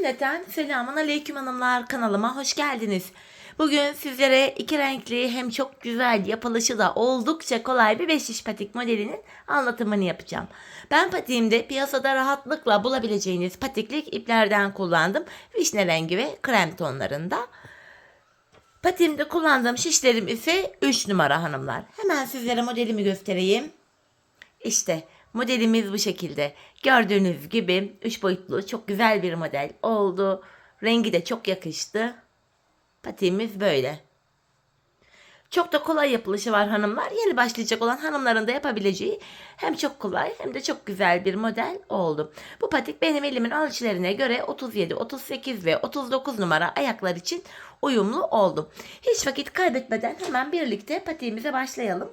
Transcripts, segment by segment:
Cümleten selamun aleyküm hanımlar, kanalıma hoş geldiniz. Bugün sizlere iki renkli hem çok güzel yapılışı da oldukça kolay bir 5 diş patik modelinin anlatımını yapacağım. Ben patiğimde piyasada rahatlıkla bulabileceğiniz patiklik iplerden kullandım. Vişne rengi ve krem tonlarında. Patiğimde kullandığım şişlerim ise 3 numara hanımlar. Hemen sizlere modelimi göstereyim. İşte modelimiz bu şekilde. Gördüğünüz gibi 3 boyutlu çok güzel bir model oldu. Rengi de çok yakıştı. Patiğimiz böyle. Çok da kolay yapılışı var hanımlar. Yeni başlayacak olan hanımların da yapabileceği hem çok kolay hem de çok güzel bir model oldu. Bu patik benim elimin ölçülerine göre 37, 38 ve 39 numara ayaklar için uyumlu oldu. Hiç vakit kaybetmeden hemen birlikte patiğimize başlayalım.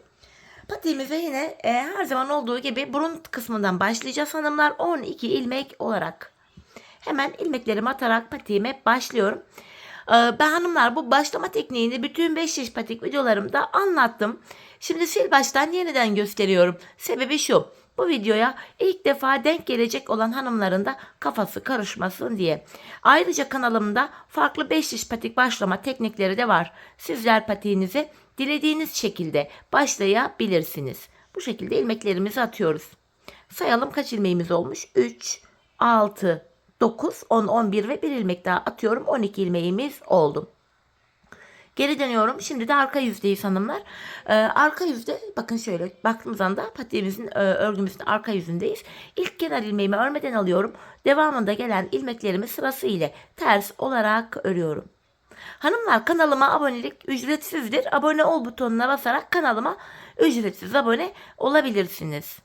Patiğimize yine her zaman olduğu gibi burun kısmından başlayacağız hanımlar. 12 ilmek olarak. Hemen ilmeklerimi atarak patiğime başlıyorum. Ben hanımlar bu başlama tekniğini bütün 5 şiş patik videolarımda anlattım. Şimdi sil baştan yeniden gösteriyorum. Sebebi şu. Bu videoya ilk defa denk gelecek olan hanımların da kafası karışmasın diye. Ayrıca kanalımda farklı 5 diş patik başlama teknikleri de var. Sizler patiğinize dilediğiniz şekilde başlayabilirsiniz. Bu şekilde ilmeklerimizi atıyoruz. Sayalım kaç ilmeğimiz olmuş? 3, 6, 9, 10, 11 ve bir ilmek daha atıyorum. 12 ilmeğimiz oldu. Geri dönüyorum. Şimdi de arka yüzdeyiz hanımlar. Arka yüzde bakın şöyle baktığımız anda patiğimizin örgümüzün arka yüzündeyiz. İlk kenar ilmeğimi örmeden alıyorum. Devamında gelen ilmeklerimi sırasıyla ters olarak örüyorum. Hanımlar kanalıma abonelik ücretsizdir. Abone ol butonuna basarak kanalıma ücretsiz abone olabilirsiniz.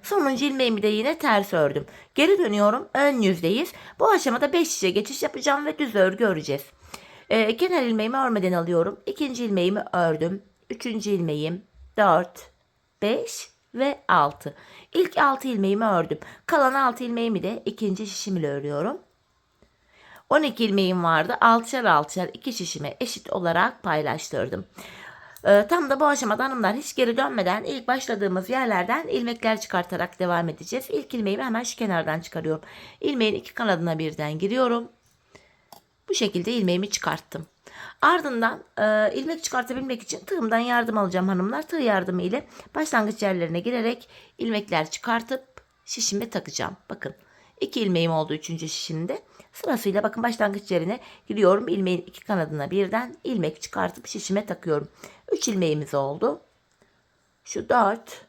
Sonuncu ilmeğimi de yine ters ördüm. Geri dönüyorum. Ön yüzdeyiz. Bu aşamada 5 şişe geçiş yapacağım ve düz örgü öreceğiz. Kenar ilmeğimi örmeden alıyorum. İkinci ilmeğimi ördüm. Üçüncü ilmeğim 4, 5 ve 6. İlk 6 ilmeğimi ördüm. Kalan 6 ilmeğimi de ikinci şişimle örüyorum. 12 ilmeğim vardı. 6'şar 6'şar 2 şişime eşit olarak paylaştırdım. Tam da bu aşamada hanımlar hiç geri dönmeden ilk başladığımız yerlerden ilmekler çıkartarak devam edeceğiz. İlk ilmeğimi hemen şu kenardan çıkarıyorum. İlmeğin iki kanadına birden giriyorum. Bu şekilde ilmeğimi çıkarttım. Ardından ilmek çıkartabilmek için tığımdan yardım alacağım hanımlar. Tığ yardımı ile başlangıç yerlerine girerek ilmekler çıkartıp şişime takacağım. Bakın 2 ilmeğim oldu 3. şişimde. Sırasıyla bakın başlangıç yerine giriyorum. İlmeğin iki kanadına birden ilmek çıkartıp şişime takıyorum. 3 ilmeğimiz oldu. Şu 4,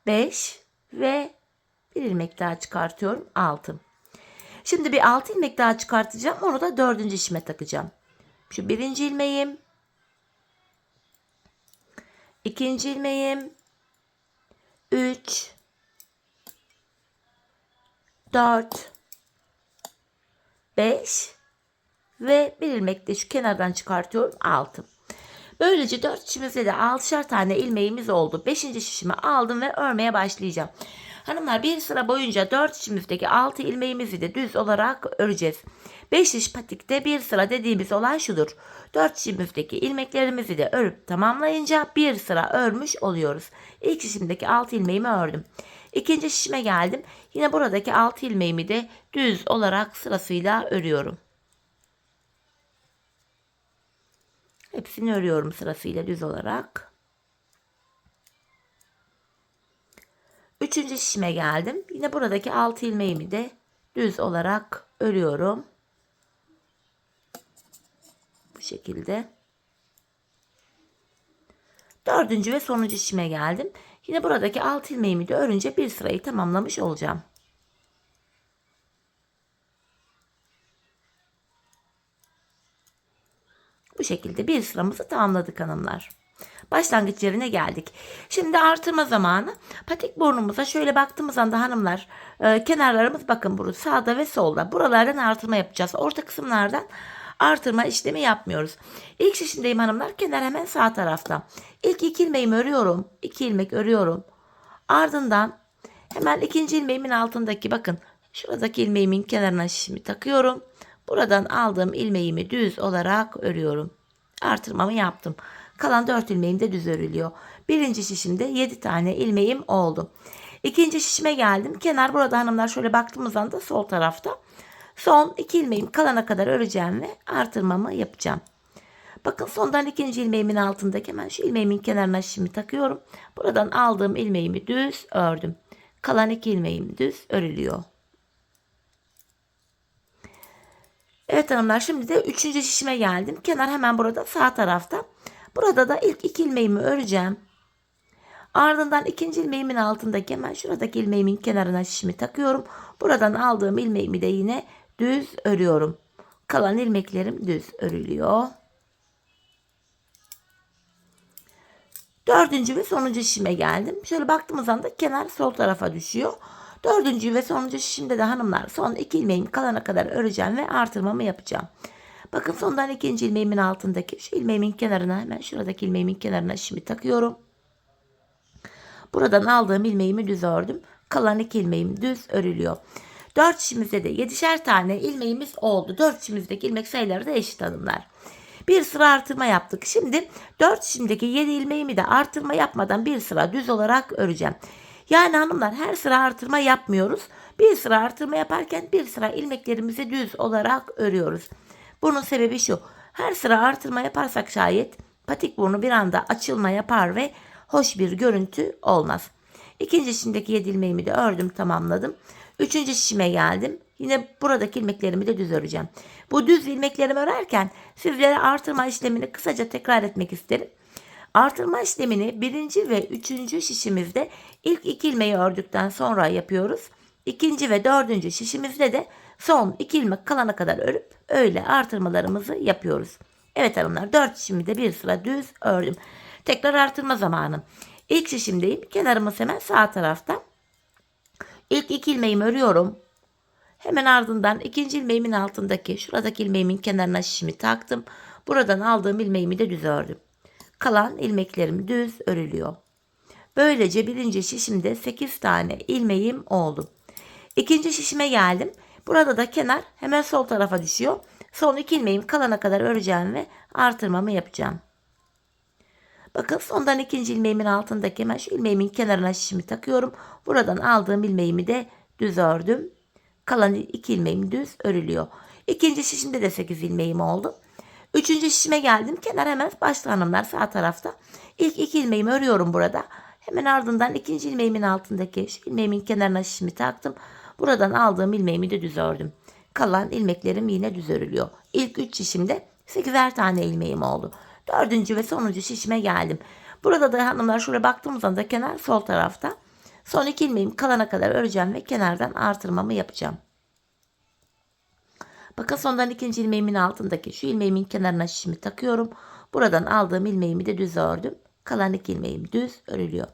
5 ve bir ilmek daha çıkartıyorum. 6. Şimdi bir 6 ilmek daha çıkartacağım. Onu da 4. şişime takacağım. Şu 1. ilmeğim. 2. ilmeğim. 3, 4, 5 ve bir ilmek de şu kenardan çıkartıyorum. 6. Böylece 4 şişimizde de 6'şar tane ilmeğimiz oldu. 5. şişimi aldım ve örmeye başlayacağım. Hanımlar bir sıra boyunca 4 şişimizdeki 6 ilmeğimizi de düz olarak öreceğiz. 5 şiş patikte bir sıra dediğimiz olay şudur. 4 şişimizdeki ilmeklerimizi de örüp tamamlayınca bir sıra örmüş oluyoruz. İlk şişimdeki 6 ilmeğimi ördüm. İkinci şişime geldim. Yine buradaki 6 ilmeğimi de düz olarak sırasıyla örüyorum. Hepsini örüyorum sırasıyla düz olarak. 3. şişime geldim. Yine buradaki 6 ilmeğimi de düz olarak örüyorum. Bu şekilde. 4. ve sonuncu şişime geldim. Yine buradaki 6 ilmeğimi de örünce bir sırayı tamamlamış olacağım. Bu şekilde bir sıramızı tamamladık hanımlar. Başlangıç yerine geldik. Şimdi artırma zamanı. Patik burnumuza şöyle baktığımız anda hanımlar kenarlarımız bakın burada sağda ve solda. Buralardan artırma yapacağız. Orta kısımlardan artırma işlemi yapmıyoruz. İlk şişimdeyim hanımlar. Kenar hemen sağ tarafta. İlk 2 ilmeğimi örüyorum. 2 ilmek örüyorum. Ardından hemen ikinci ilmeğimin altındaki bakın şuradaki ilmeğimin kenarına şişimi takıyorum. Buradan aldığım ilmeğimi düz olarak örüyorum. Artırmamı yaptım. Kalan 4 ilmeğim de düz örülüyor. Birinci şişimde 7 tane ilmeğim oldu. İkinci şişime geldim. Kenar burada hanımlar, şöyle baktığımız anda sol tarafta. Son 2 ilmeğim kalana kadar öreceğim ve artırmamı yapacağım. Bakın sondan ikinci ilmeğimin altındaki hemen şu ilmeğimin kenarına şişimi takıyorum. Buradan aldığım ilmeğimi düz ördüm. Kalan 2 ilmeğim düz örülüyor. Evet hanımlar, şimdi de 3. şişime geldim. Kenar hemen burada sağ tarafta. Burada da ilk 2 ilmeğimi öreceğim. Ardından ikinci ilmeğimin altındaki hemen şuradaki ilmeğimin kenarına şişimi takıyorum. Buradan aldığım ilmeğimi de yine düz örüyorum. Kalan ilmeklerim düz örülüyor. 4. ve sonuncu şişime geldim. Şöyle baktığımız anda kenar sol tarafa düşüyor. 4. ve sonuncu şişimde de hanımlar son 2 ilmeğim kalana kadar öreceğim ve artırmamı yapacağım. Bakın sondan ikinci ilmeğimin altındaki şu ilmeğimin kenarına, hemen şuradaki ilmeğimin kenarına şişimi takıyorum. Buradan aldığım ilmeğimi düz ördüm. Kalan 2 ilmeğim düz örülüyor. 4 şişimizde de 7'şer tane ilmeğimiz oldu. 4 şişimizdeki ilmek sayıları da eşit hanımlar. Bir sıra artırma yaptık. Şimdi 4 şişimdeki 7 ilmeğimi de artırma yapmadan bir sıra düz olarak öreceğim. Yani hanımlar, her sıra artırma yapmıyoruz. Bir sıra artırma yaparken bir sıra ilmeklerimizi düz olarak örüyoruz. Bunun sebebi şu: her sıra artırma yaparsak şayet patik burnu bir anda açılma yapar ve hoş bir görüntü olmaz. İkinci şişimdeki 7 ilmeğimi de ördüm, tamamladım. 3. şişime geldim. Yine buradaki ilmeklerimi de düz öreceğim. Bu düz ilmeklerimi örerken sizlere artırma işlemini kısaca tekrar etmek isterim. Artırma işlemini 1. ve 3. şişimizde ilk 2 ilmeği ördükten sonra yapıyoruz. 2. ve 4. şişimizde de son 2 ilmek kalana kadar örüp öyle artırmalarımızı yapıyoruz. Evet hanımlar, 4 şişimi de bir sıra düz ördüm. Tekrar artırma zamanı. İlk şişimdeyim. Kenarımız hemen sağ tarafta. İlk 2 ilmeğimi örüyorum. Hemen ardından ikinci ilmeğimin altındaki şuradaki ilmeğimin kenarına şişimi taktım. Buradan aldığım ilmeğimi de düz ördüm. Kalan ilmeklerim düz örülüyor. Böylece birinci şişimde 8 tane ilmeğim oldu. İkinci şişime geldim. Burada da kenar hemen sol tarafa düşüyor. Son 2 ilmeğim kalana kadar öreceğim ve artırmamı yapacağım. Bakın sondan ikinci ilmeğimin altındaki hemen şu ilmeğimin kenarına şişimi takıyorum. Buradan aldığım ilmeğimi de düz ördüm. Kalan 2 ilmeğim düz örülüyor. İkinci şişimde de 8 ilmeğim oldu. 3. şişime geldim. Kenar hemen başta hanımlar, sağ tarafta. İlk 2 ilmeğimi örüyorum burada. Hemen ardından ikinci ilmeğimin altındaki şu ilmeğimin kenarına şişimi taktım. Buradan aldığım ilmeğimi de düz ördüm. Kalan ilmeklerim yine düz örülüyor. İlk 3 şişimde 8'er tane ilmeğim oldu. 4. ve sonuncu şişime geldim. Burada da hanımlar şöyle baktığımız anda kenar sol tarafta. Son 2 ilmeğim kalana kadar öreceğim ve kenardan artırmamı yapacağım. Bakın sondan ikinci ilmeğimin altındaki şu ilmeğimin kenarına şişimi takıyorum. Buradan aldığım ilmeğimi de düz ördüm. Kalan 2 ilmeğim düz örülüyor.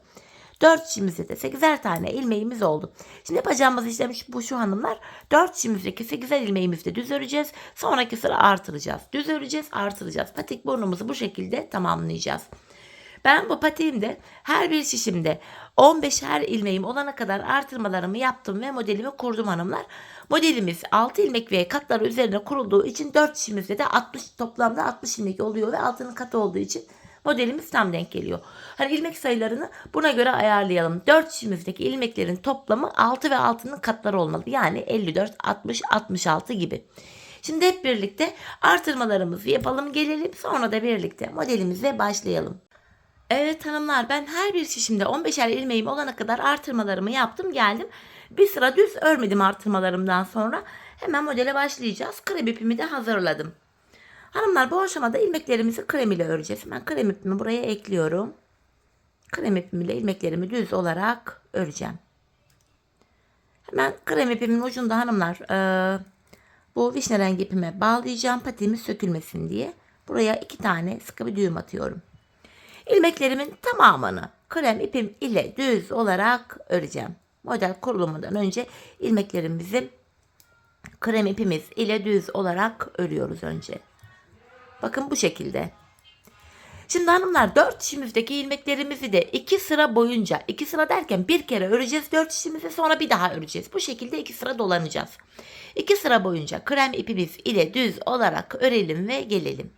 4 şişimizde de 8'er tane ilmeğimiz oldu. Şimdi yapacağımız işlem bu şu hanımlar. 4 şişimizdeki 8'er ilmeğimizi de düz öreceğiz. Sonraki sıra artıracağız. Düz öreceğiz, artıracağız. Patik burnumuzu bu şekilde tamamlayacağız. Ben bu patiğimde her bir şişimde 15'er ilmeğim olana kadar artırmalarımı yaptım ve modelimi kurdum hanımlar. Modelimiz 6 ilmek ve katları üzerine kurulduğu için 4 şişimizde de 60, toplamda 60 ilmek oluyor ve altının katı olduğu için modelimiz tam denk geliyor. Hani ilmek sayılarını buna göre ayarlayalım. 4 şişimizdeki ilmeklerin toplamı 6 ve altının katları olmalı. Yani 54, 60, 66 gibi. Şimdi hep birlikte artırmalarımızı yapalım, gelelim, sonra da birlikte modelimize başlayalım. Evet hanımlar, ben her bir şişimde 15'er ilmeğim olana kadar artırmalarımı yaptım, geldim. Bir sıra düz örmedim artırmalarımdan sonra. Hemen modele başlayacağız. Krem ipimi de hazırladım. Hanımlar, bu aşamada ilmeklerimizi krem ile öreceğiz. Ben krem ipimi buraya ekliyorum. Krem ipim ile ilmeklerimi düz olarak öreceğim. Hemen krem ipimin ucunda hanımlar bu vişne rengi ipime bağlayacağım, patiğimiz sökülmesin diye. Buraya 2 tane sıkı bir düğüm atıyorum. İlmeklerimin tamamını krem ipim ile düz olarak öreceğim. Model kurulumundan önce ilmeklerimizi krem ipimiz ile düz olarak örüyoruz önce. Bakın bu şekilde. Şimdi hanımlar, 4 şişimizdeki ilmeklerimizi de 2 sıra boyunca, 2 sıra derken bir kere öreceğiz 4 şişimizi, sonra bir daha öreceğiz. Bu şekilde 2 sıra dolanacağız. 2 sıra boyunca krem ipimiz ile düz olarak örelim ve gelelim.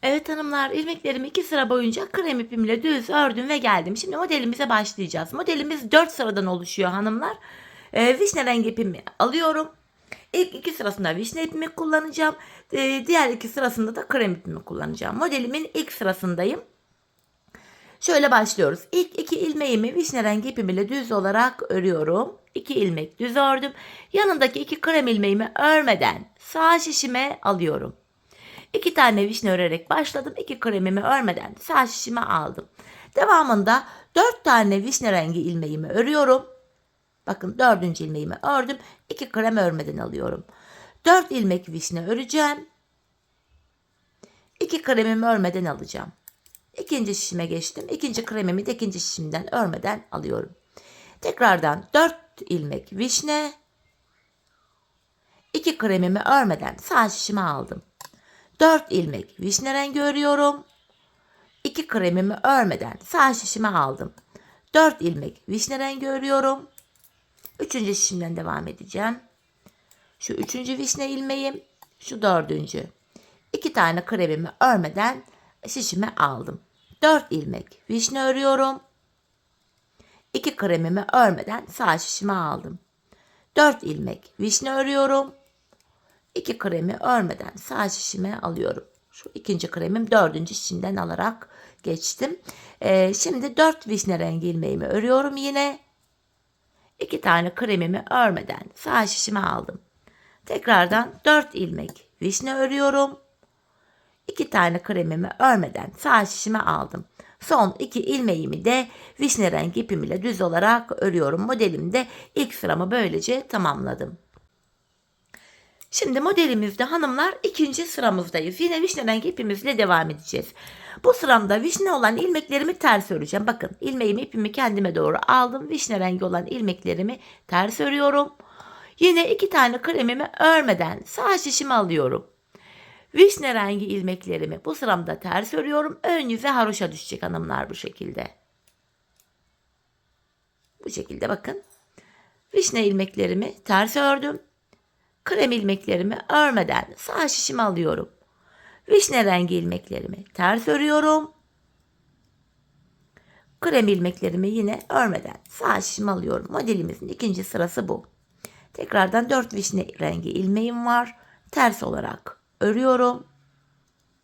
Evet hanımlar, ilmeklerimi 2 sıra boyunca krem ipimle düz ördüm ve geldim. Şimdi modelimize başlayacağız. Modelimiz 4 sıradan oluşuyor hanımlar. Vişne rengi ipimi alıyorum. İlk 2 sırasında vişne ipimi kullanacağım. Diğer 2 sırasında da krem ipimi kullanacağım. Modelimin ilk sırasındayım. Şöyle başlıyoruz. İlk 2 ilmeğimi vişne rengi ipim ile düz olarak örüyorum. 2 ilmek düz ördüm. Yanındaki 2 krem ilmeğimi örmeden sağ şişime alıyorum. 2 tane vişne örerek başladım. 2 kremimi örmeden sağ şişime aldım. Devamında 4 tane vişne rengi ilmeğimi örüyorum. Bakın 4. ilmeğimi ördüm. 2 krem örmeden alıyorum. 4 ilmek vişne öreceğim. 2 kremimi örmeden alacağım. İkinci şişime geçtim. İkinci kremimi de ikinci şişimden örmeden alıyorum. Tekrardan 4 ilmek vişne. 2 kremimi örmeden sağ şişime aldım. 4 ilmek vişne rengi örüyorum. 2 kremimi örmeden sağ şişime aldım. 4 ilmek vişne rengi örüyorum. 3. şişimden devam edeceğim. Şu 3. vişne ilmeğim, şu 4. 2 tane kremimi örmeden şişime aldım. 4 ilmek vişne örüyorum. 2 kremimi örmeden sağ şişime aldım. 4 ilmek vişne örüyorum. 2 kremi örmeden sağ şişime alıyorum. Şu ikinci kremim 4. şişimden alarak geçtim. Şimdi 4 vişne rengi ilmeğimi örüyorum yine. 2 tane kremimi örmeden sağ şişime aldım. Tekrardan 4 ilmek vişne örüyorum. 2 tane kremimi örmeden sağ şişime aldım. Son 2 ilmeğimi de vişne rengi ipim ile düz olarak örüyorum. Modelimde ilk sıramı böylece tamamladım. Şimdi modelimizde hanımlar 2. sıramızdayız. Yine vişne rengi ipimizle devam edeceğiz. Bu sıramda vişne olan ilmeklerimi ters öreceğim. Bakın ilmeğimi ipimi kendime doğru aldım. Vişne rengi olan ilmeklerimi ters örüyorum. Yine 2 tane kremimi örmeden sağ şişime alıyorum. Vişne rengi ilmeklerimi bu sıramda ters örüyorum. Ön yüze haroşa düşecek hanımlar bu şekilde. Bu şekilde bakın. Vişne ilmeklerimi ters ördüm. Krem ilmeklerimi örmeden sağ şişime alıyorum. Vişne rengi ilmeklerimi ters örüyorum. Krem ilmeklerimi yine örmeden sağ şişime alıyorum. Modelimizin 2. sırası bu. Tekrardan 4 vişne rengi ilmeğim var. Ters olarak örüyorum.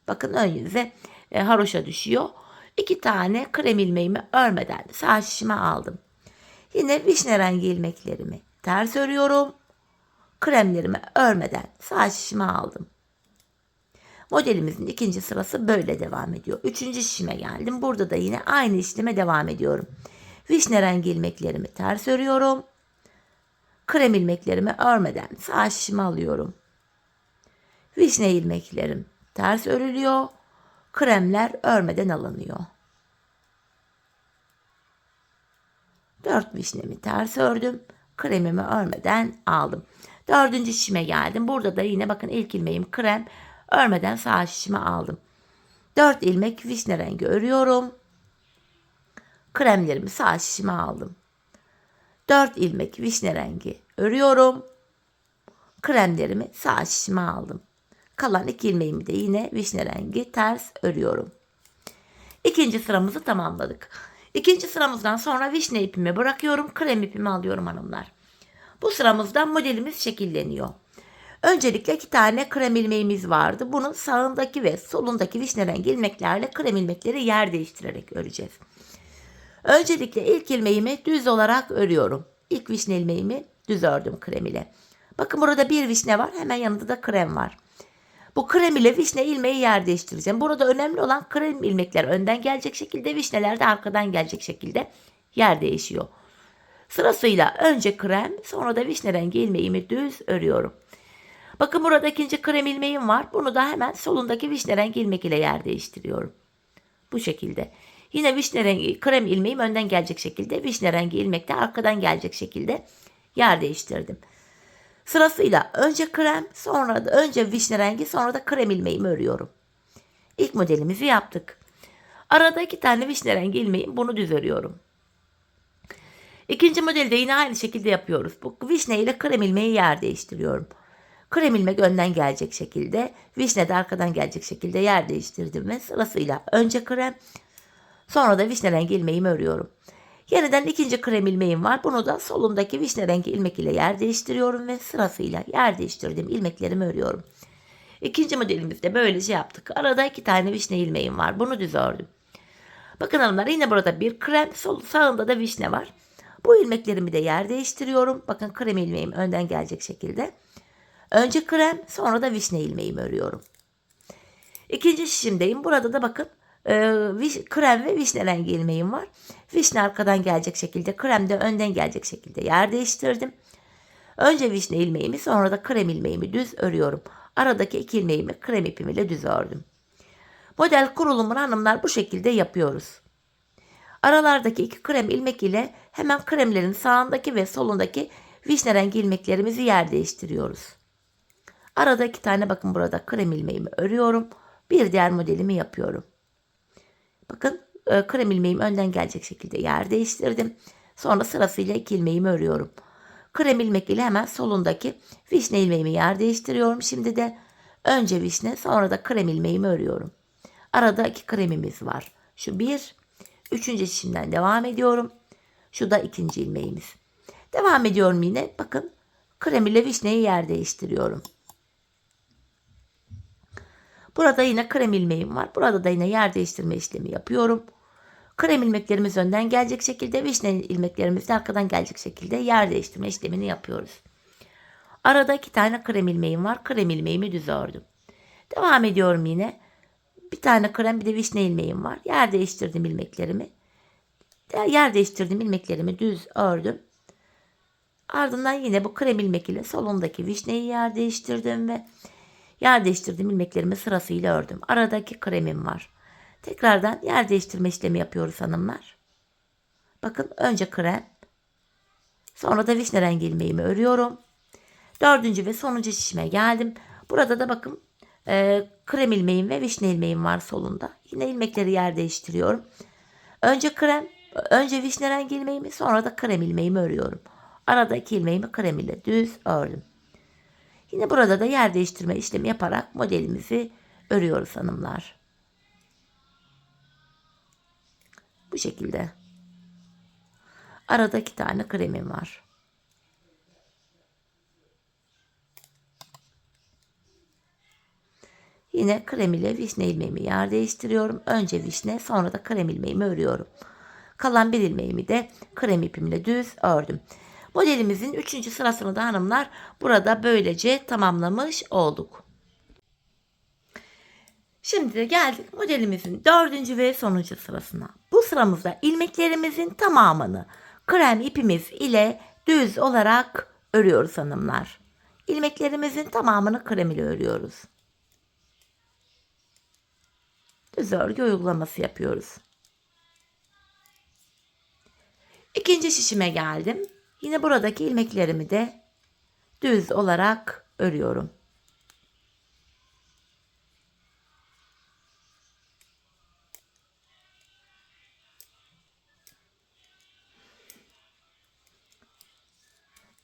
Bakın ön yüze haroşa düşüyor. 2 tane krem ilmeğimi örmeden sağ şişime aldım. Yine vişne rengi ilmeklerimi ters örüyorum. Kremlerimi örmeden sağ şişime aldım. Modelimizin 2. sırası böyle devam ediyor. 3. şişime geldim. Burada da yine aynı işleme devam ediyorum. Vişne rengi ilmeklerimi ters örüyorum. Krem ilmeklerimi örmeden sağ şişime alıyorum. Vişne ilmeklerim ters örülüyor. Kremler örmeden alınıyor. 4 vişnemi ters ördüm. Kremimi örmeden aldım. 4. şişime geldim. Burada da yine bakın ilk ilmeğim krem. Örmeden sağ şişime aldım. 4 ilmek vişne rengi örüyorum. Kremlerimi sağ şişime aldım. 4 ilmek vişne rengi örüyorum. Kremlerimi sağ şişime aldım. Kalan 2 ilmeğimi de yine vişne rengi ters örüyorum. 2. sıramızı tamamladık. 2. sıramızdan sonra vişne ipimi bırakıyorum. Krem ipimi alıyorum hanımlar. Bu sıramızda modelimiz şekilleniyor. Öncelikle 2 tane krem ilmeğimiz vardı. Bunun sağındaki ve solundaki vişne rengi ilmeklerle krem ilmekleri yer değiştirerek öreceğiz. Öncelikle ilk ilmeğimi düz olarak örüyorum. İlk vişne ilmeğimi düz ördüm krem ile. Bakın burada bir vişne var. Hemen yanında da krem var. Bu krem ile vişne ilmeği yer değiştireceğim. Burada önemli olan krem ilmekler önden gelecek şekilde, vişneler de arkadan gelecek şekilde yer değişiyor. Sırasıyla önce krem, sonra da vişne rengi ilmeğimi düz örüyorum. Bakın burada ikinci krem ilmeğim var. Bunu da hemen solundaki vişne rengi ilmek ile yer değiştiriyorum. Bu şekilde. Yine vişne rengi krem ilmeğim önden gelecek şekilde, vişne rengi ilmek de arkadan gelecek şekilde yer değiştirdim. Sırasıyla önce krem, sonra da önce vişne rengi, sonra da krem ilmeğimi örüyorum. İlk modelimizi yaptık. Arada 2 tane vişne rengi ilmeğim, bunu düz örüyorum. İkinci modelde yine aynı şekilde yapıyoruz. Bu vişne ile krem ilmeği yer değiştiriyorum. Krem ilmek önden gelecek şekilde, vişne de arkadan gelecek şekilde yer değiştirdim ve sırasıyla önce krem, sonra da vişne rengi ilmeğimi örüyorum. Yeniden ikinci krem ilmeğim var. Bunu da solundaki vişne rengi ilmek ile yer değiştiriyorum ve sırasıyla yer değiştirdiğim ilmeklerimi örüyorum. İkinci modelimizde böylece yaptık. Arada 2 tane vişne ilmeğim var. Bunu düz ördüm. Bakın hanımlar, yine burada bir krem, sağında da vişne var. Bu ilmeklerimi de yer değiştiriyorum. Bakın krem ilmeğim önden gelecek şekilde. Önce krem, sonra da vişne ilmeğimi örüyorum. İkinci şişimdeyim. Burada da bakın krem ve vişne rengi ilmeğim var. Vişne arkadan gelecek şekilde, krem de önden gelecek şekilde yer değiştirdim. Önce vişne ilmeğimi, sonra da krem ilmeğimi düz örüyorum. Aradaki 2 ilmeğimi krem ipim ile düz ördüm. Model kurulumunu hanımlar bu şekilde yapıyoruz. Aralardaki 2 krem ilmek ile hemen kremlerin sağındaki ve solundaki vişne rengi ilmeklerimizi yer değiştiriyoruz. Arada 2 tane bakın burada krem ilmeğimi örüyorum. Bir diğer modelimi yapıyorum. Bakın krem ilmeğim önden gelecek şekilde yer değiştirdim. Sonra sırasıyla 2 ilmeğimi örüyorum. Krem ilmek ile hemen solundaki vişne ilmeğimi yer değiştiriyorum. Şimdi de önce vişne, sonra da krem ilmeğimi örüyorum. Arada 2 kremimiz var. Şu bir, üçüncü şişimden devam ediyorum. Şu da ikinci ilmeğimiz. Devam ediyorum yine. Bakın krem ile vişneyi yer değiştiriyorum. Burada yine krem ilmeğim var. Burada da yine yer değiştirme işlemi yapıyorum. Krem ilmeklerimiz önden gelecek şekilde, vişne ilmeklerimiz de arkadan gelecek şekilde yer değiştirme işlemini yapıyoruz. Arada 2 tane krem ilmeğim var. Krem ilmeğimi düz ördüm. Devam ediyorum yine. Bir tane krem, bir de vişne ilmeğim var. Yer değiştirdim ilmeklerimi. Düz ördüm. Ardından yine bu krem ilmek ile solundaki vişneyi yer değiştirdim ve yer değiştirdiğim ilmeklerimi sırasıyla ördüm. Aradaki kremim var. Tekrardan yer değiştirme işlemi yapıyoruz hanımlar. Bakın önce krem, sonra da vişne rengi ilmeğimi örüyorum. Dördüncü ve sonuncu şişime geldim. Burada da bakın krem ilmeğim ve vişne ilmeğim var solunda. Yine ilmekleri yer değiştiriyorum. Önce vişne rengi ilmeğimi, sonra da krem ilmeğimi örüyorum. Arada 2 ilmeğimi krem ile düz ördüm. Yine burada da yer değiştirme işlemi yaparak modelimizi örüyoruz hanımlar. Bu şekilde. Arada 2 tane kremim var. Yine krem ile vişne ilmeğimi yer değiştiriyorum. Önce vişne, sonra da krem ilmeğimi örüyorum. Kalan bir ilmeğimi de krem ipimle düz ördüm. Modelimizin 3. sırasını da hanımlar burada böylece tamamlamış olduk. Şimdi de geldik modelimizin 4. ve sonuncu sırasına. Bu sıramızda ilmeklerimizin tamamını krem ipimiz ile düz olarak örüyoruz hanımlar. İlmeklerimizin tamamını krem ile örüyoruz. Düz örgü uygulaması yapıyoruz. İkinci şişime geldim. Yine buradaki ilmeklerimi de düz olarak örüyorum.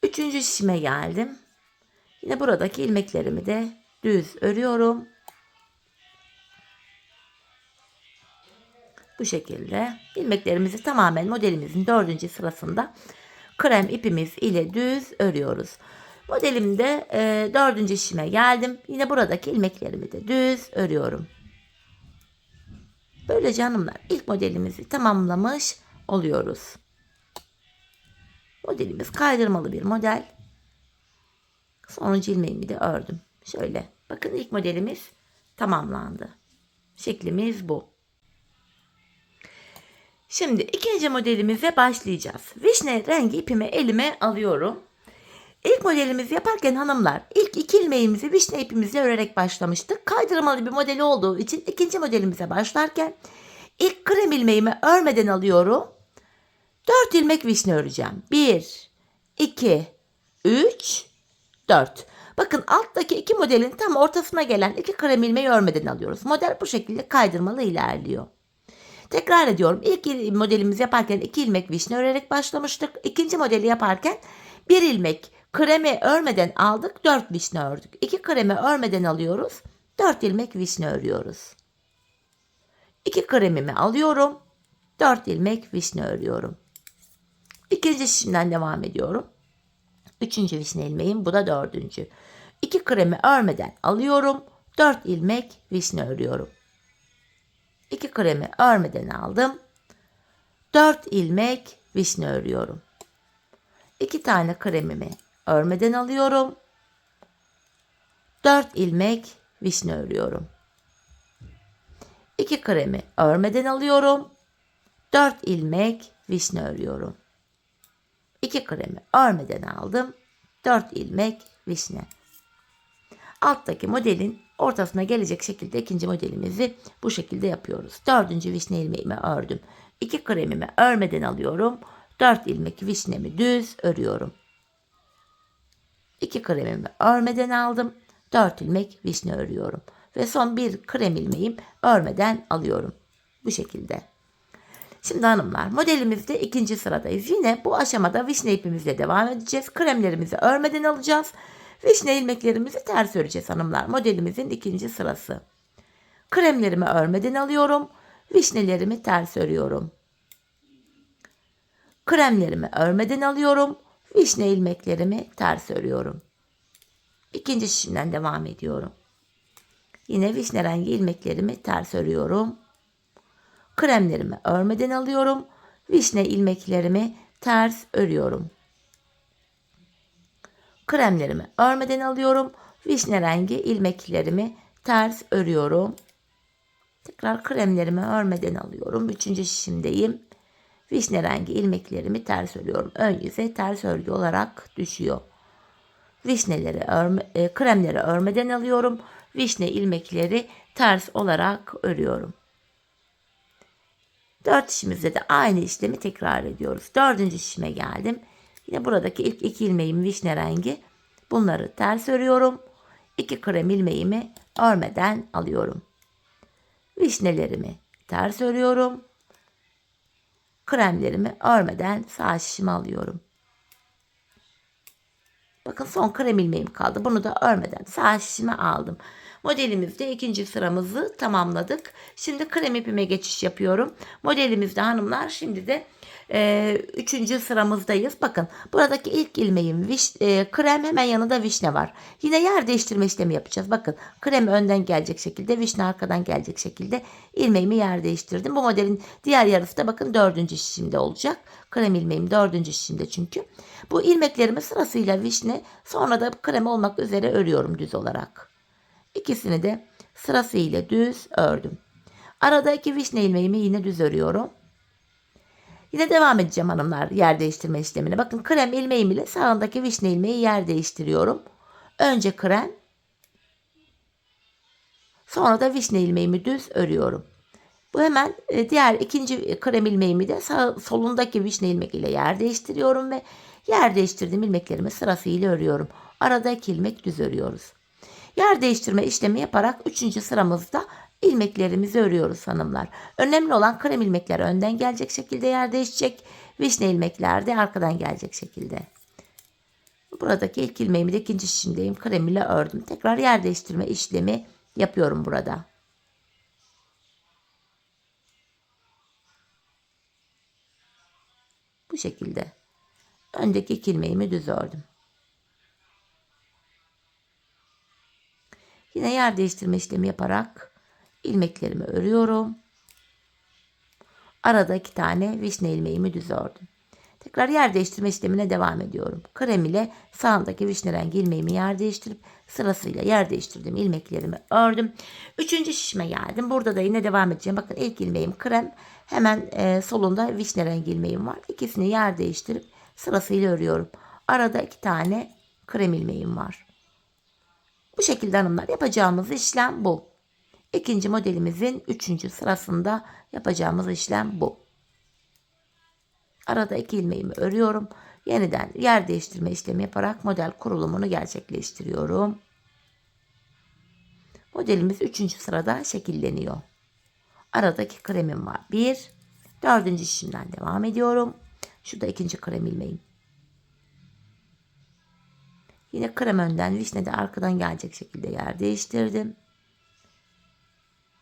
Üçüncü şişime geldim. Yine buradaki ilmeklerimi de düz örüyorum. Bu şekilde ilmeklerimizi tamamen modelimizin 4. sırasında krem ipimiz ile düz örüyoruz. Modelimde 4. şişime geldim. Yine buradaki ilmeklerimi de düz örüyorum. Böylece hanımlar ilk modelimizi tamamlamış oluyoruz. Modelimiz kaydırmalı bir model. Sonuncu ilmeğimi de ördüm. Şöyle bakın, ilk modelimiz tamamlandı. Şeklimiz bu. Şimdi ikinci modelimize başlayacağız. Vişne rengi ipimi elime alıyorum. İlk modelimizi yaparken hanımlar ilk 2 ilmeğimizi vişne ipimizle örerek başlamıştık. Kaydırmalı bir modeli olduğu için ikinci modelimize başlarken ilk krem ilmeğimi örmeden alıyorum. 4 ilmek vişne öreceğim. 1, 2, 3, 4. Bakın alttaki 2 modelin tam ortasına gelen 2 krem ilmeği örmeden alıyoruz. Model bu şekilde kaydırmalı ilerliyor. Tekrar ediyorum. İlk modelimizi yaparken 2 ilmek vişne örerek başlamıştık. İkinci modeli yaparken 1 ilmek kremi örmeden aldık, 4 vişne ördük. 2 kremi örmeden alıyoruz, 4 ilmek vişne örüyoruz. 2 kremimi alıyorum, 4 ilmek vişne örüyorum. İkinci şişimden devam ediyorum. Üçüncü vişne ilmeğim, bu da dördüncü. 2 kremi örmeden alıyorum, 4 ilmek vişne örüyorum. 2 kremi örmeden aldım, 4 ilmek vişne örüyorum. 2 tane kremimi örmeden alıyorum, 4 ilmek vişne örüyorum. 2 kremi örmeden alıyorum, 4 ilmek vişne örüyorum. 2 kremi örmeden aldım, 4 ilmek vişne. Alttaki modelin ortasına gelecek şekilde ikinci modelimizi bu şekilde yapıyoruz. Dördüncü vişne ilmeğimi ördüm. 2 kremimi örmeden alıyorum. 4 ilmek vişnemi düz örüyorum. 2 kremimi örmeden aldım. 4 ilmek vişne örüyorum. Ve son bir krem ilmeğim örmeden alıyorum. Bu şekilde. Şimdi hanımlar, modelimizde ikinci sıradayız. Yine bu aşamada vişne ipimizle devam edeceğiz. Kremlerimizi örmeden alacağız. Vişne ilmeklerimizi ters öreceğiz hanımlar. Modelimizin ikinci sırası. Kremlerimi örmeden alıyorum. Vişnelerimi ters örüyorum. Kremlerimi örmeden alıyorum. Vişne ilmeklerimi ters örüyorum. İkinci şişimden devam ediyorum. Yine vişne rengi ilmeklerimi ters örüyorum. Kremlerimi örmeden alıyorum. Vişne ilmeklerimi ters örüyorum. Kremlerimi örmeden alıyorum. Vişne rengi ilmeklerimi ters örüyorum. Tekrar kremlerimi örmeden alıyorum. Üçüncü şişimdeyim. Vişne rengi ilmeklerimi ters örüyorum. Ön yüze ters örgü olarak düşüyor. Kremleri örmeden alıyorum. Vişne ilmekleri ters olarak örüyorum. 4 şişimizde de aynı işlemi tekrar ediyoruz. 4. şişime geldim. Yine buradaki ilk 2 ilmeğim vişne rengi. Bunları ters örüyorum. 2 krem ilmeğimi örmeden alıyorum. Vişnelerimi ters örüyorum. Kremlerimi örmeden sağ şişime alıyorum. Bakın son krem ilmeğim kaldı. Bunu da örmeden sağ şişime aldım. Modelimizde ikinci sıramızı tamamladık. Şimdi krem ipime geçiş yapıyorum. Modelimizde hanımlar şimdi de üçüncü sıramızdayız. Bakın buradaki ilk ilmeğim krem, hemen yanında vişne var. Yine yer değiştirme işlemi yapacağız. Bakın krem önden gelecek şekilde, vişne arkadan gelecek şekilde ilmeğimi yer değiştirdim. Bu modelin diğer yarısı da bakın 4. şişimde olacak. Krem ilmeğim 4. şişimde çünkü. Bu ilmeklerimi sırasıyla vişne, sonra da krem olmak üzere örüyorum düz olarak. İkisini de sırasıyla düz ördüm. Aradaki vişne ilmeğimi yine düz örüyorum. Yine devam edeceğim hanımlar yer değiştirme işlemine. Bakın krem ilmeğim ile sağındaki vişne ilmeği yer değiştiriyorum. Önce krem, sonra da vişne ilmeğimi düz örüyorum. Bu hemen diğer ikinci krem ilmeğimi de solundaki vişne ilmek ile yer değiştiriyorum ve yer değiştirdiğim ilmeklerimi sırasıyla örüyorum. Aradaki ilmek düz örüyoruz. Yer değiştirme işlemi yaparak 3. sıramızda ilmeklerimizi örüyoruz hanımlar. Önemli olan krem ilmekler önden gelecek şekilde yer değişecek. Vişne ilmekler de arkadan gelecek şekilde. Buradaki ilk ilmeğimi de ikinci şişimdeyim. Krem ile ördüm. Tekrar yer değiştirme işlemi yapıyorum burada. Bu şekilde. Öndeki iki ilmeğimi düz ördüm. Yine yer değiştirme işlemi yaparak ilmeklerimi örüyorum. Arada 2 tane vişne ilmeğimi düz ördüm. Tekrar yer değiştirme işlemine devam ediyorum. Krem ile sağındaki vişne rengi ilmeğimi yer değiştirip sırasıyla yer değiştirdiğim ilmeklerimi ördüm. 3. şişime geldim. Burada da yine devam edeceğim. Bakın ilk ilmeğim krem. Hemen solunda vişne rengi ilmeğim var. İkisini yer değiştirip sırasıyla örüyorum. Arada 2 tane krem ilmeğim var. Bu şekilde hanımlar yapacağımız işlem bu. İkinci modelimizin 3. sırasında yapacağımız işlem bu. Arada 2 ilmeğimi örüyorum. Yeniden yer değiştirme işlemi yaparak model kurulumunu gerçekleştiriyorum. Modelimiz 3. sırada şekilleniyor. Aradaki kremim var. 1. 4. şişimden devam ediyorum. Şurada 2. krem ilmeğim. Yine krem önden, vişne de arkadan gelecek şekilde yer değiştirdim.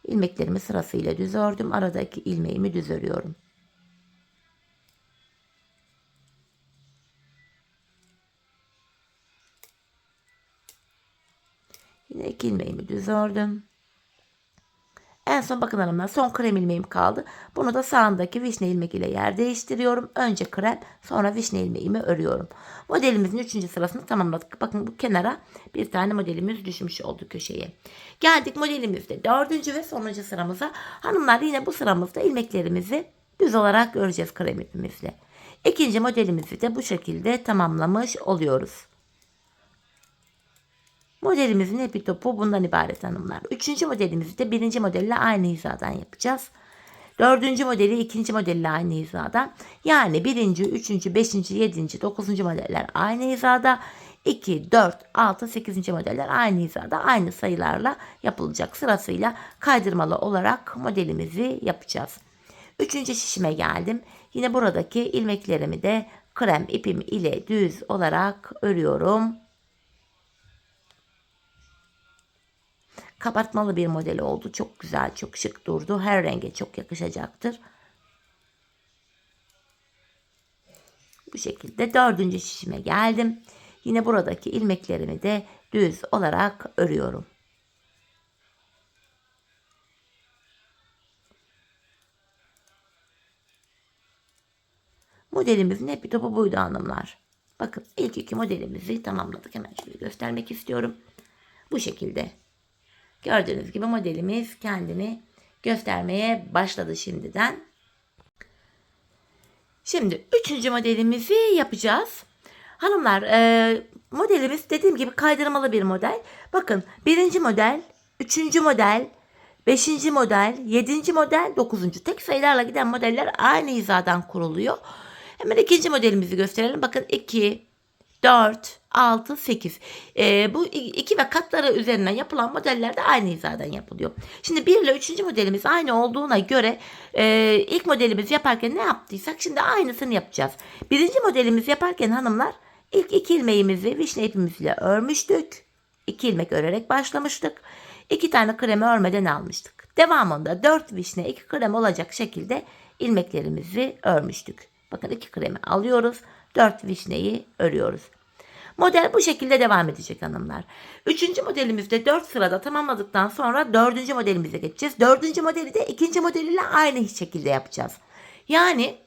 İlmeklerimi sırasıyla düz ördüm. Aradaki ilmeğimi düz örüyorum. Yine 2 ilmeğimi düz ördüm. En son bakın hanımlar, son krem ilmeğim kaldı. Bunu da sağındaki vişne ilmek ile yer değiştiriyorum. Önce krem, sonra vişne ilmeğimi örüyorum. Modelimizin 3. sırasını tamamladık. Bakın bu kenara bir tane modelimiz düşmüş oldu köşeye. Geldik modelimizde 4. ve sonuncu sıramıza. Hanımlar yine bu sıramızda ilmeklerimizi düz olarak öreceğiz krem ipimizle. İkinci modelimizi de bu şekilde tamamlamış oluyoruz. Modelimizin ipi topu bundan ibaret hanımlar. 3. modelimizi de 1. modelle aynı hizadan yapacağız. 4. modeli 2. modelle aynı hizada. Yani 1. 3. 5. 7. 9. modeller aynı hizada. 2, 4, 6, 8. modeller aynı hizada. Aynı sayılarla yapılacak, sırasıyla kaydırmalı olarak modelimizi yapacağız. 3. şişime geldim. Yine buradaki ilmeklerimi de krem ipim ile düz olarak örüyorum. Kabartmalı bir model oldu. Çok güzel, çok şık durdu. Her renge çok yakışacaktır. Bu şekilde 4. şişime geldim. Yine buradaki ilmeklerimi de düz olarak örüyorum. Modelimizin ipi topu buydu hanımlar. Bakın ilk 2 modelimizi tamamladık. Hemen şöyle göstermek istiyorum. Bu şekilde. Gördüğünüz gibi modelimiz kendini göstermeye başladı şimdiden. Şimdi 3. modelimizi yapacağız. Hanımlar modelimiz dediğim gibi kaydırmalı bir model. Bakın 1. model, 3. model, 5. model, 7. model, 9. tek sayılarla giden modeller aynı hizadan kuruluyor. Hemen 2. modelimizi gösterelim. Bakın 2, 4, 6, 8. Bu 2 ve katları üzerinden yapılan modeller de aynı hizadan yapılıyor. Şimdi 1 ile 3. modelimiz aynı olduğuna göre ilk modelimizi yaparken ne yaptıysak şimdi aynısını yapacağız. 1. modelimizi yaparken hanımlar ilk 2 ilmeğimizi vişne ipimizle örmüştük. 2 ilmek örerek başlamıştık. 2 tane kremi örmeden almıştık. Devamında 4 vişne 2 krem olacak şekilde ilmeklerimizi örmüştük. Bakın 2 kremi alıyoruz. 4 vişneyi örüyoruz. Model bu şekilde devam edecek hanımlar. 3. modelimizde 4 sırada tamamladıktan sonra 4. modelimize geçeceğiz. 4. modeli de 2. modeliyle aynı şekilde yapacağız. Yani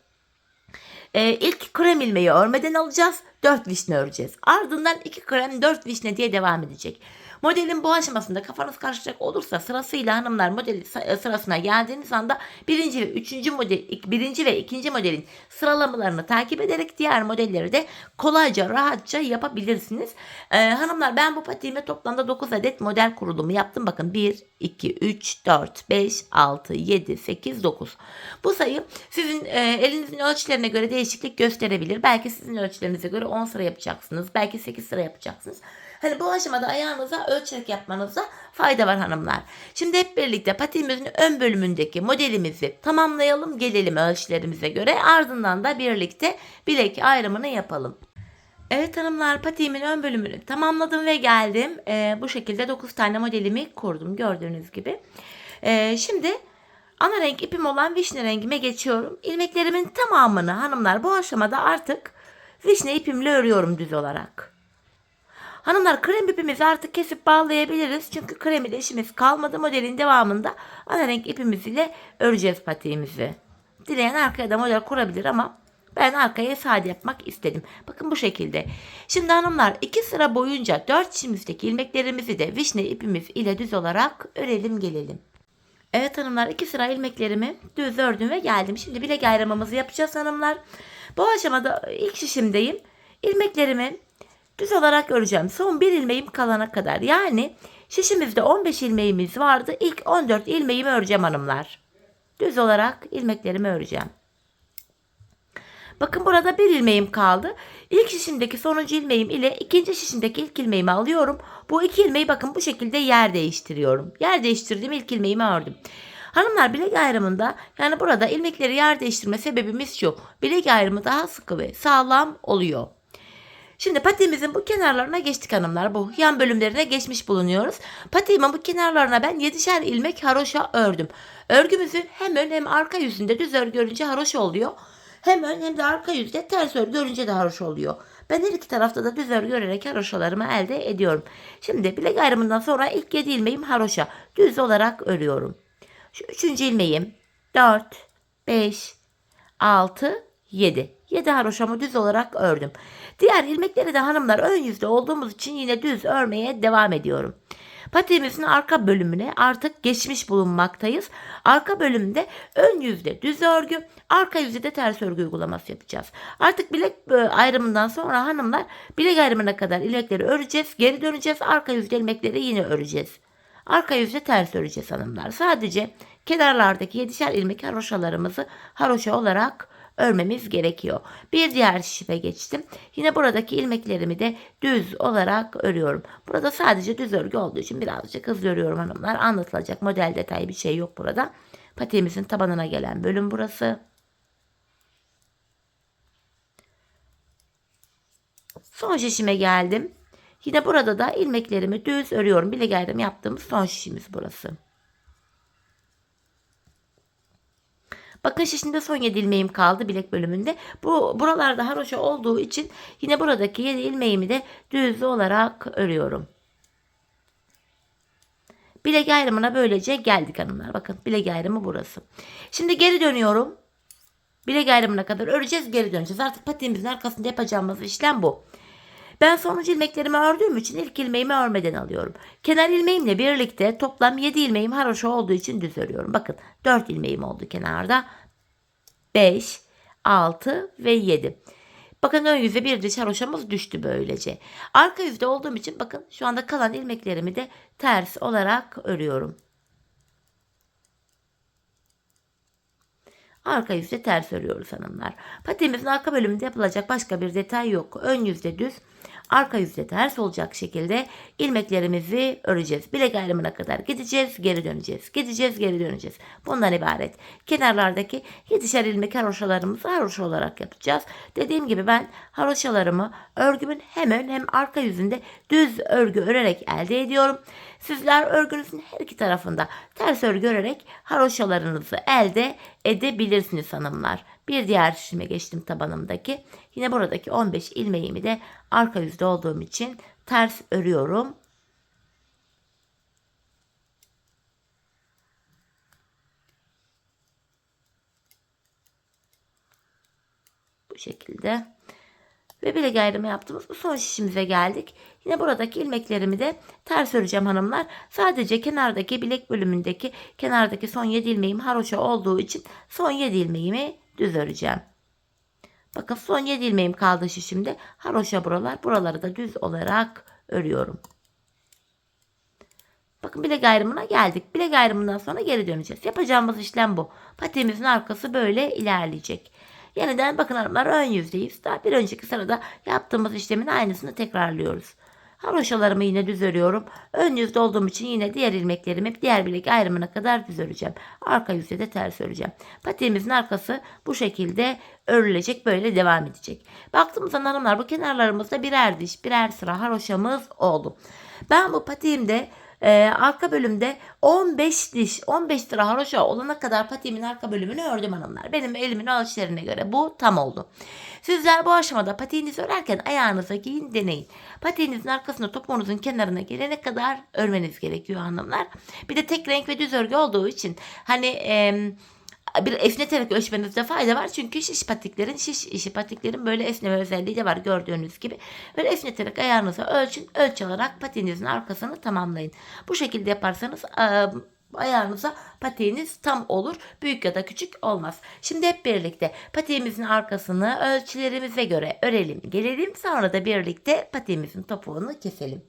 ilk krem ilmeği örmeden alacağız. 4 vişne öreceğiz. Ardından 2 krem 4 vişne diye devam edecek. Modelin bu aşamasında kafanız karışacak olursa sırasıyla hanımlar modeli sırasına geldiğiniz anda 1. ve 3. model 1. ve 2. modelin sıralamalarını takip ederek diğer modelleri de kolayca rahatça yapabilirsiniz. Hanımlar ben bu patiğime toplamda 9 adet model kurulumu yaptım. Bakın 1, 2, 3, 4, 5, 6, 7, 8, 9. Bu sayı sizin elinizin ölçülerine göre değişiklik gösterebilir. Belki sizin ölçülerinize göre 10 sıra yapacaksınız. Belki 8 sıra yapacaksınız. Hani bu aşamada ayağınıza ölçerek yapmanızda fayda var hanımlar. Şimdi hep birlikte patiğimizin ön bölümündeki modelimizi tamamlayalım, gelelim ölçülerimize göre. Ardından da birlikte bilek ayrımını yapalım. Evet hanımlar, patiğimin ön bölümünü tamamladım ve geldim. Bu şekilde 9 tane modelimi kurdum gördüğünüz gibi. Şimdi ana renk ipim olan vişne rengime geçiyorum. İlmeklerimin tamamını hanımlar bu aşamada artık vişne ipimle örüyorum düz olarak. Hanımlar krem ipimizi artık kesip bağlayabiliriz. Çünkü krem ile işimiz kalmadı. Modelin devamında ana renk ipimiz ile öreceğiz patiğimizi. Dileyen arkaya da model kurabilir ama ben arkaya sade yapmak istedim. Bakın bu şekilde. Şimdi hanımlar 2 sıra boyunca 4 çimizdeki ilmeklerimizi de vişne ipimiz ile düz olarak örelim gelelim. Evet hanımlar 2 sıra ilmeklerimi düz ördüm ve geldim. Şimdi bilek ayrımımızı yapacağız hanımlar. Bu aşamada ilk şişimdeyim. İlmeklerimi düz olarak öreceğim. Son bir ilmeğim kalana kadar. Yani şişimizde 15 ilmeğimiz vardı. İlk 14 ilmeğimi öreceğim hanımlar. Düz olarak ilmeklerimi öreceğim. Bakın burada bir ilmeğim kaldı. İlk şişimdeki sonuncu ilmeğim ile ikinci şişimdeki ilk ilmeğimi alıyorum. Bu iki ilmeği bakın bu şekilde yer değiştiriyorum. Yer değiştirdiğim ilk ilmeğimi ördüm. Hanımlar bilek ayrımında yani burada ilmekleri yer değiştirme sebebimiz şu. Bilek ayrımı daha sıkı ve sağlam oluyor. Şimdi patiğimizin bu kenarlarına geçtik hanımlar. Bu yan bölümlerine geçmiş bulunuyoruz. Patiğimin bu kenarlarına ben 7'şer ilmek haroşa ördüm. Örgümüzün hem ön hem arka yüzünde düz örgü örünce haroşa oluyor. Hem ön hem de arka yüzde ters örgü örünce de haroşa oluyor. Ben her iki tarafta da düz örgü örerek haroşalarımı elde ediyorum. Şimdi bilek ayrımından sonra ilk 7 ilmeğim haroşa. Düz olarak örüyorum. Şu 3. ilmeğim 4, 5, 6, 7. 7 haroşamı düz olarak ördüm. Diğer ilmekleri de hanımlar ön yüzde olduğumuz için yine düz örmeye devam ediyorum. Patiğimizin arka bölümüne artık geçmiş bulunmaktayız. Arka bölümde ön yüzde düz örgü, arka yüzde de ters örgü uygulaması yapacağız. Artık bilek ayrımından sonra hanımlar bilek ayrımına kadar ilmekleri öreceğiz. Geri döneceğiz. Arka yüzde ilmekleri yine öreceğiz. Arka yüzde ters öreceğiz hanımlar. Sadece kenarlardaki 7'şer ilmek haroşalarımızı haroşa olarak örmemiz gerekiyor. Bir diğer şişime geçtim. Yine buradaki ilmeklerimi de düz olarak örüyorum. Burada sadece düz örgü olduğu için birazcık hızlı örüyorum hanımlar. Anlatılacak model detayı bir şey yok burada. Patiğimizin tabanına gelen bölüm burası. Son şişime geldim. Yine burada da ilmeklerimi düz örüyorum. Bilek ayrımı yaptığımız son şişimiz burası. Bakın şişimde son 7 ilmeğim kaldı bilek bölümünde. Buralarda haroşa olduğu için yine buradaki 7 ilmeğimi de düz olarak örüyorum. Bilek ayrımına böylece geldik hanımlar. Bakın bilek ayrımı burası. Şimdi geri dönüyorum. Bilek ayrımına kadar öreceğiz, geri döneceğiz. Artık patiğimizin arkasında yapacağımız işlem bu. Ben sonuncu ilmeklerimi ördüğüm için ilk ilmeğimi örmeden alıyorum. Kenar ilmeğimle birlikte toplam 7 ilmeğim haroşa olduğu için düz örüyorum. Bakın 4 ilmeğim oldu kenarda. 5, 6 ve 7. Bakın ön yüze bir diş haroşamız düştü böylece. Arka yüzde olduğum için bakın şu anda kalan ilmeklerimi de ters olarak örüyorum. Arka yüzde ters örüyoruz hanımlar. Patiğimizin arka bölümünde yapılacak başka bir detay yok. Ön yüzde düz, arka yüzde ters olacak şekilde ilmeklerimizi öreceğiz. Bilek ayrımına kadar gideceğiz, geri döneceğiz. Gideceğiz, geri döneceğiz. Bundan ibaret. Kenarlardaki 7'şer ilmek haroşalarımızı haroşa olarak yapacağız. Dediğim gibi ben haroşalarımı örgümün hem ön hem arka yüzünde düz örgü örerek elde ediyorum. Sizler örgünüzün her iki tarafında ters örgü örerek haroşalarınızı elde edebilirsiniz hanımlar. Bir diğer şişime geçtim tabanımdaki. Yine buradaki 15 ilmeğimi de arka yüzde olduğum için ters örüyorum. Bu şekilde. Ve bilek ayrımı yaptığımız bu son şişimize geldik. Yine buradaki ilmeklerimi de ters öreceğim hanımlar. Sadece kenardaki bilek bölümündeki kenardaki son 7 ilmeğim haroşa olduğu için son 7 ilmeğimi düz öreceğim. Bakın son 7 ilmeğim kaldı şişimde. Haroşa buralar. Buraları da düz olarak örüyorum. Bakın bilek ayrımına geldik. Bilek ayrımından sonra geri döneceğiz. Yapacağımız işlem bu. Patiğimizin arkası böyle ilerleyecek. Yeniden bakın hanımlar ön yüzdeyiz. Daha bir önceki sırada yaptığımız işlemin aynısını tekrarlıyoruz. Haroşalarımı yine düz örüyorum. Ön yüzde olduğum için yine diğer ilmeklerimi diğer bilek ayrımına kadar düz öreceğim. Arka yüzde de ters öreceğim. Patiğimizin arkası bu şekilde örülecek, böyle devam edecek. Baktığımızda hanımlar bu kenarlarımızda birer diş birer sıra haroşamız oldu. Ben bu patiğimde arka bölümde 15 diş 15 sıra haroşa olana kadar patiğimin arka bölümünü ördüm hanımlar. Benim elimin ölçülerine göre bu tam oldu. Sizler bu aşamada patiğinizi örerken ayağınıza giyin, deneyin. Patiğinizin arkasında topuğunuzun kenarına gelene kadar örmeniz gerekiyor hanımlar. Bir de tek renk ve düz örgü olduğu için hani bir esneterek ölçmenizde fayda var. Çünkü şiş işi patiklerin böyle esneme özelliği de var gördüğünüz gibi. Böyle esneterek ayağınıza ölçün. Ölçü alarak patiğinizin arkasını tamamlayın. Bu şekilde yaparsanız ayağınıza patiğiniz tam olur. Büyük ya da küçük olmaz. Şimdi hep birlikte patiğimizin arkasını ölçülerimize göre örelim. Gelelim sonra da birlikte patiğimizin topuğunu keselim.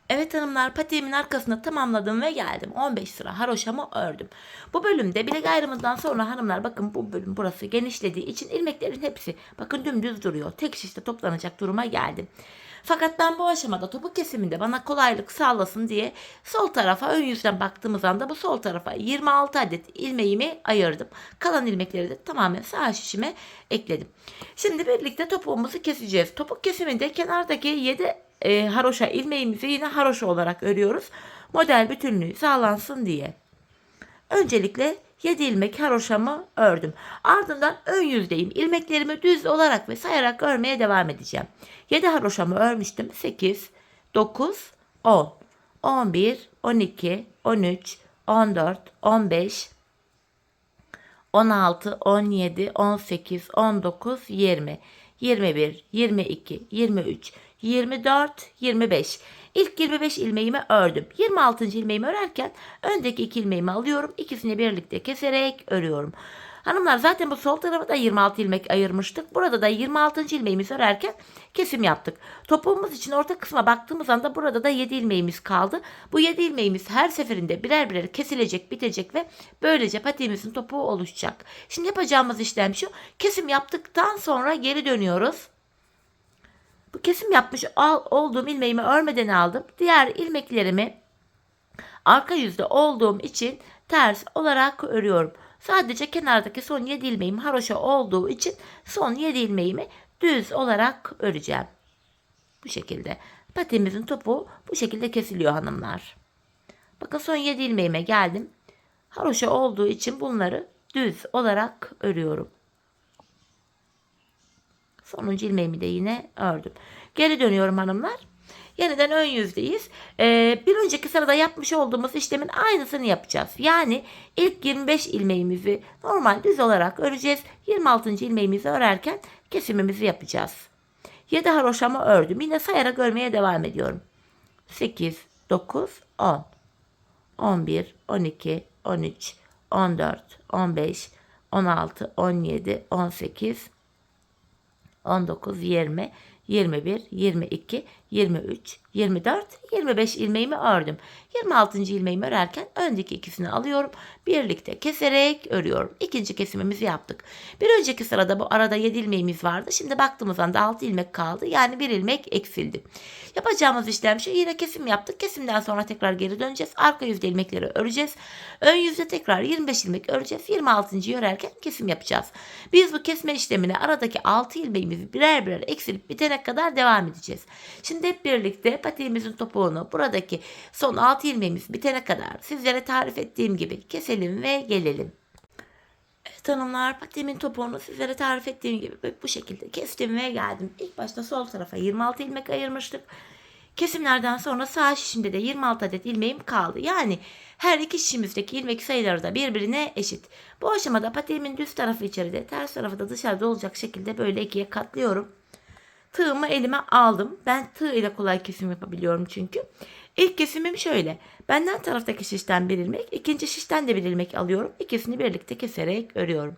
Evet hanımlar, patiğimin arkasını tamamladım ve geldim. 15 sıra haroşamı ördüm. Bu bölümde bilek ayrımından sonra hanımlar bakın bu bölüm burası genişlediği için ilmeklerin hepsi bakın dümdüz duruyor. Tek şişte toplanacak duruma geldim. Fakat ben bu aşamada topuk kesiminde bana kolaylık sağlasın diye sol tarafa ön yüzden baktığımız anda bu sol tarafa 26 adet ilmeğimi ayırdım. Kalan ilmekleri de tamamen sağ şişime ekledim. Şimdi birlikte topuğumuzu keseceğiz. Topuk kesiminde kenardaki 7 haroşa ilmeğimizi yine haroşa olarak örüyoruz. Model bütünlüğü sağlansın diye. Öncelikle 7 ilmek haroşamı ördüm. Ardından ön yüzdeyim. İlmeklerimi düz olarak ve sayarak örmeye devam edeceğim. 7 haroşamı örmüştüm. 8, 9, 10, 11, 12, 13, 14, 15, 16, 17, 18, 19, 20, 21, 22, 23, 24, 25. İlk 25 ilmeğimi ördüm. 26. ilmeğimi örerken öndeki 2 ilmeğimi alıyorum. İkisini birlikte keserek örüyorum. Hanımlar zaten bu sol tarafa da 26 ilmek ayırmıştık. Burada da 26. ilmeğimizi örerken kesim yaptık. Topuğumuz için orta kısma baktığımız anda burada da 7 ilmeğimiz kaldı. Bu 7 ilmeğimiz her seferinde birer birer kesilecek, bitecek ve böylece patiğimizin topuğu oluşacak. Şimdi yapacağımız işlem şu. Kesim yaptıktan sonra geri dönüyoruz. Bu kesim yapmış olduğum ilmeğimi örmeden aldım. Diğer ilmeklerimi arka yüzde olduğum için ters olarak örüyorum. Sadece kenardaki son 7 ilmeğim haroşa olduğu için son 7 ilmeğimi düz olarak öreceğim. Bu şekilde. Patiğimizin topuğu bu şekilde kesiliyor hanımlar. Bakın son 7 ilmeğime geldim. Haroşa olduğu için bunları düz olarak örüyorum. Sonuncu ilmeğimi de yine ördüm. Geri dönüyorum hanımlar. Yeniden ön yüzdeyiz. Bir önceki sırada yapmış olduğumuz işlemin aynısını yapacağız. Yani ilk 25 ilmeğimizi normal düz olarak öreceğiz. 26. ilmeğimizi örerken kesimimizi yapacağız. 7 haroşamı ördüm. Yine sayarak örmeye devam ediyorum. 8, 9, 10, 11, 12, 13, 14, 15, 16, 17, 18, 19, 20, 21, 22, 23, 24, 25 ilmeğimi ördüm. 26. ilmeğimi örerken öndeki ikisini alıyorum. Birlikte keserek örüyorum. İkinci kesimimizi yaptık. Bir önceki sırada bu arada 7 ilmeğimiz vardı. Şimdi baktığımız anda 6 ilmek kaldı. Yani 1 ilmek eksildi. Yapacağımız işlem şu. Yine kesim yaptık. Kesimden sonra tekrar geri döneceğiz. Arka yüzde ilmekleri öreceğiz. Ön yüzde tekrar 25 ilmek öreceğiz. 26.'yı örerken kesim yapacağız. Biz bu kesme işlemine aradaki 6 ilmeğimizi birer birer eksilip bitene kadar devam edeceğiz. Şimdi hep birlikte patiğimizin topuğunu buradaki son 6 ilmeğimiz bitene kadar sizlere tarif ettiğim gibi keselim ve gelelim. Evet hanımlar, patiğimin topuğunu sizlere tarif ettiğim gibi bu şekilde kestim ve geldim. İlk başta sol tarafa 26 ilmek ayırmıştık. Kesimlerden sonra sağ şişimde de 26 adet ilmeğim kaldı. Yani her iki şişimizdeki ilmek sayıları da birbirine eşit. Bu aşamada patiğimin düz tarafı içeride, ters tarafı da dışarıda olacak şekilde böyle ikiye katlıyorum. Tığımı elime aldım. Ben tığ ile kolay kesim yapabiliyorum çünkü. İlk kesimim şöyle. Benden taraftaki şişten bir ilmek, ikinci şişten de bir ilmek alıyorum. İkisini birlikte keserek örüyorum.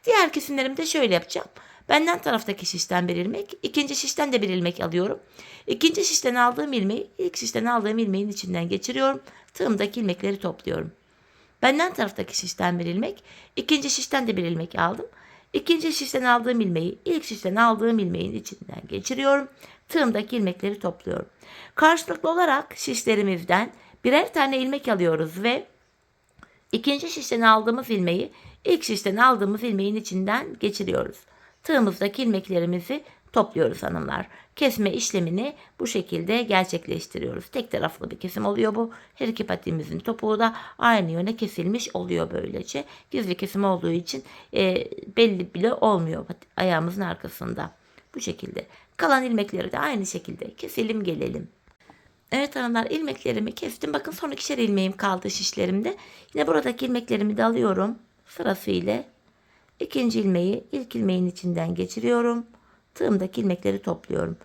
Diğer kesimlerimi de şöyle yapacağım. Benden taraftaki şişten bir ilmek, ikinci şişten de bir ilmek alıyorum. İkinci şişten aldığım ilmeği ilk şişten aldığım ilmeğin içinden geçiriyorum. Tığımdaki ilmekleri topluyorum. Benden taraftaki şişten bir ilmek, ikinci şişten de bir ilmek aldım. İkinci şişten aldığım ilmeği ilk şişten aldığım ilmeğin içinden geçiriyorum. Tığımdaki ilmekleri topluyorum. Karşılıklı olarak şişlerimizden birer tane ilmek alıyoruz ve ikinci şişten aldığımız ilmeği ilk şişten aldığımız ilmeğin içinden geçiriyoruz. Tığımızdaki ilmeklerimizi topluyoruz hanımlar. Kesme işlemini bu şekilde gerçekleştiriyoruz. Tek taraflı bir kesim oluyor bu. Her iki patiğimizin topuğu da aynı yöne kesilmiş oluyor böylece. Gizli kesim olduğu için belli bile olmuyor ayağımızın arkasında. Bu şekilde. Kalan ilmekleri de aynı şekilde keselim gelelim. Evet hanımlar, ilmeklerimi kestim. Bakın son ikişer ilmeğim kaldı şişlerimde. Yine buradaki ilmeklerimi de alıyorum. Sırasıyla ikinci ilmeği ilk ilmeğin içinden geçiriyorum. Tığımdaki ilmekleri topluyorum.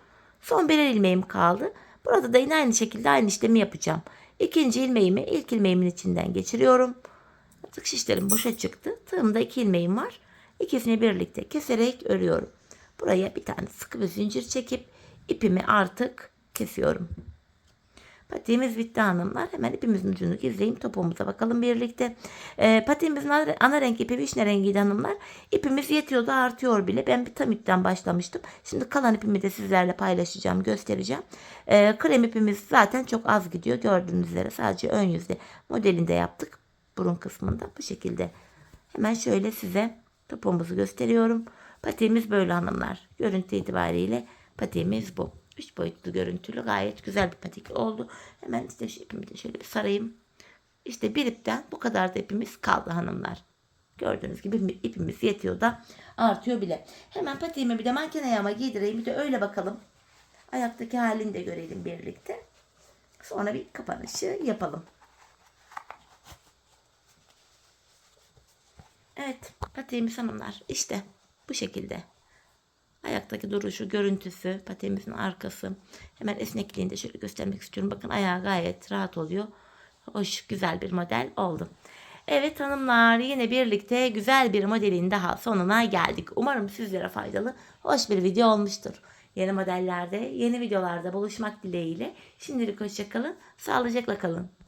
Son birer ilmeğim kaldı. Burada da yine aynı şekilde aynı işlemi yapacağım. İkinci ilmeğimi ilk ilmeğimin içinden geçiriyorum. Artık şişlerim boşa çıktı. Tığımda 2 ilmeğim var. İkisini birlikte keserek örüyorum. Buraya bir tane sıkı bir zincir çekip ipimi artık kesiyorum. Patiğimiz bitti hanımlar. Hemen ipimizin ucunu gizleyeyim. Topuğumuza bakalım birlikte. Patiğimizin ana renk ipi vişne rengiydi hanımlar. İpimiz yetiyordu, artıyor bile. Ben bir tam ipten başlamıştım. Şimdi kalan ipimi de sizlerle paylaşacağım, göstereceğim. Krem ipimiz zaten çok az gidiyor. Gördüğünüz üzere sadece ön yüzde modelinde yaptık. Burun kısmında bu şekilde. Hemen şöyle size topuğumuzu gösteriyorum. Patiğimiz böyle hanımlar. Görüntü itibariyle patiğimiz bu. 3 boyutlu görüntülü gayet güzel bir patik oldu. Hemen işte şu ipimi de şöyle bir sarayım. İşte bir ipten bu kadar da ipimiz kaldı hanımlar. Gördüğünüz gibi ipimiz yetiyor da artıyor bile. Hemen patiğimi bir de manken ayağıma giydireyim. Bir de öyle bakalım. Ayaktaki halini de görelim birlikte. Sonra bir kapanışı yapalım. Evet, patiğimiz hanımlar işte bu şekilde. Ayaktaki duruşu, görüntüsü, patiğimizin arkası. Hemen esnekliğini de şöyle göstermek istiyorum. Bakın ayağı gayet rahat oluyor. Hoş, güzel bir model oldu. Evet hanımlar, yine birlikte güzel bir modelin daha sonuna geldik. Umarım sizlere faydalı, hoş bir video olmuştur. Yeni modellerde, yeni videolarda buluşmak dileğiyle. Şimdilik hoşça kalın, sağlıcakla kalın.